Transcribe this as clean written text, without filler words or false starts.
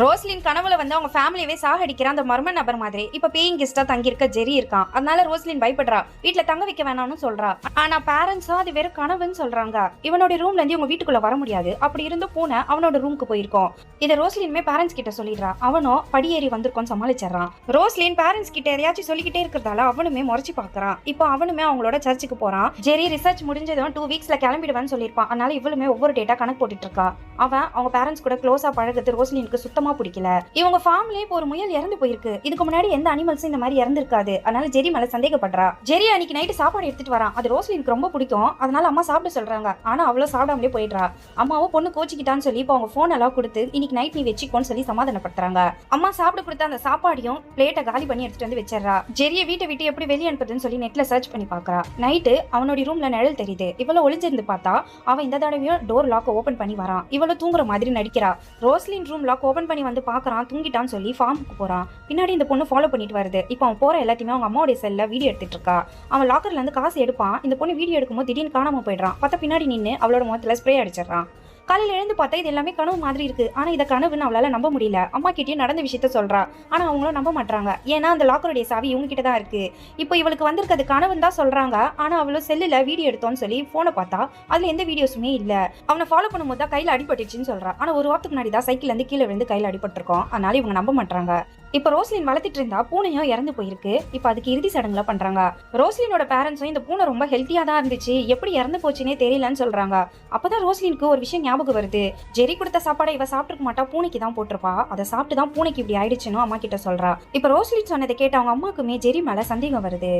Roslin கனவுல அவங்க ஃபேமிலியவே சாகடிக்கிற அந்த மர்ம நபர் மாதிரி இப்ப பேயிங் கெஸ்டா தங்கியிருக்க ஜெரி இருக்கான். அதனால ரோஸ்லின் பயப்படுறா, வீட்டுல தங்க வைக்க வேணாம்னு சொல்றா. ஆனா பேரண்ட்ஸும் அது வெறும் கனவுன்னு சொல்றாங்க. இவனோட ரூம்ல இருந்து இவங்க வீட்டுக்குள்ள வர முடியாது. அப்படி இருந்து பூனை அவனோட ரூமுக்கு போயிருக்கோம். இதை ரோஸ்லினுமே பேரண்ட்ஸ் கிட்ட சொல்லிடுறா. அவனும் படியேறி வந்திருக்கோன்னு சமாளிச்சிடறான். ரோஸ்லின் பேரண்ட்ஸ் கிட்ட எதையாச்சும் சொல்லிக்கிட்டே இருக்கிறதால அவனுமே முறைச்சு பாக்குறான். இப்போ அவனுமே அவங்களோட சர்ச்சுக்கு போறான். ஜெரி ரிசர்ச் முடிஞ்சதும் 2 வீக்ஸ்ல கிளம்பிடுவேன்னு சொல்லியிருப்பான். அதனால இவளுமே ஒவ்வொரு டேட்டா கணக்கு போட்டுட்டு இருக்கா. அவன் அவங்க பேரண்ட்ஸ் கூட க்ளோஸா பழகுறது ரோஸ்லினுக்கு சுத்தமா பிடிக்கல. இவங்க ஃபார்ம்லயே இப்போ ஒரு முயல் இறந்து போயிருக்கு. இதுக்கு முன்னாடி எந்த அனிமல்ஸும் இந்த மாதிரி இறந்திருக்காது. அதனால ஜெரி மேல சந்தேகப்படுறா. ஜெரி அன்னைக்கு நைட்டு சாப்பாடு எடுத்துட்டு வரான். அது ரோஸ்லினுக்கு ரொம்ப பிடிக்கும். அதனால அம்மா சாப்பிட சொல்றாங்க. ஆனா அவ்வளவு சாப்பிடாமலே போயிடுறா. அம்மாவும் பொண்ணு கோச்சிக்கிட்டான்னு சொல்லி இப்போ அவங்க போன் எல்லாம் கொடுத்து இன்னைக்கு நைட் நீ வச்சுக்கோன்னு சொல்லி சமாதானப்படுத்துறாங்க. அம்மா சாப்பிட கொடுத்த அந்த சாப்பாடையும் பிளேட்டை காலி பண்ணி எடுத்துட்டு வந்து வச்சிடறா. ஜெரிய வீட்டை விட்டு எப்படி வெளியே அனுப்புறதுன்னு சொல்லி நெட்ல சர்ச் பண்ணி பாக்குறா. நைட்டு அவனோட ரூம்ல நிழல் தெரியுது. இவ்வளவு ஒளிஞ்சிருந்து பார்த்தா அவன் இந்த தடவையும் டோர் லாக் ஓபன் பண்ணி வரான். இவ்வளவு தூங்குற மாதிரி நடிக்கிறா. ரோஸ்லின் ரூம் லாக் ஓபன் பண்ணி வந்து பாக்குறான். தூங்கிட்டான்னு சொல்லி ஃபார்முக்கு போறான். பின்னாடி இந்த பொண்ணு ஃபாலோ பண்ணிட்டு வருது. இப்போ அவன் போற எல்லாத்தையுமே அவங்க அம்மாவுடைய செல்ல வீடியோ எடுத்துட்டு இருக்கா. அவன் லாக்கர்ல இருந்து காசு எடுப்பான். இந்த பொண்ணு வீடியோ எடுக்கும்போது திடீர்னு காணாம போயிடுறான். பார்த்தா பின்னாடி நின்று அவளோட முகத்துல ஸ்ப்ரே அடிச்சிடறான். காலையில எழுந்து பார்த்தா இது எல்லாமே கனவு மாதிரி இருக்கு. ஆனா இதை கனவுன்னு அவளால நம்ப முடியல. அம்மா கிட்டயும் நடந்த விஷயத்த சொல்றா. ஆனா அவங்களும் நம்ப மாட்டாங்க. ஏன்னா அந்த லாக்கருடைய சாவி இவங்க கிட்ட தான் இருக்கு. இப்போ இவளுக்கு வந்திருக்கிறது கனவுன்னு தான் சொல்றாங்க. ஆனா அவளும் செல்லுல வீடியோ எடுத்தோன்னு சொல்லி போனை பார்த்தா அதுல எந்த வீடியோஸுமே இல்ல. அவனை ஃபாலோ பண்ணும்போது தான் கையில அடிபட்டுச்சுன்னு சொல்றா. ஆனா ஒரு வாரத்துக்கு முன்னாடி தான் சைக்கிள் இருந்து கீழே விழுந்து கையில அடிபட்டிருக்கோம். அதனால இவங்க நம்ப மாட்டாங்க. இப்ப ரோஸ்லின் வளர்த்துட்டு இருந்தா பூனையும் இறந்து போயிருக்கு. இப்ப அதுக்கு இறுதி சடங்குல பண்றாங்க. ரோஸ்லினோட பேரண்ட்ஸும் இந்த பூனை ரொம்ப ஹெல்த்தியா தான் இருந்துச்சு, எப்படி இறந்து போச்சுன்னே தெரியலன்னு சொல்றாங்க. அப்பதான் ரோஸ்லினுக்கு ஒரு விஷயம் ஞாபகம் வருது. ஜெரி கொடுத்த சாப்பாடை இவ சாப்பிட்டுக்க மாட்டா, பூனைக்கு தான் போட்டிருப்பா. அதை சாப்பிட்டு தான் பூனைக்கு இப்படி ஆயிடுச்சுன்னு அம்மா கிட்ட சொல்றா. இப்ப ரோஸ்லின் சொன்னதை கேட்ட அவங்க அம்மாக்குமே ஜெரி மேல சந்தேகம் வருது.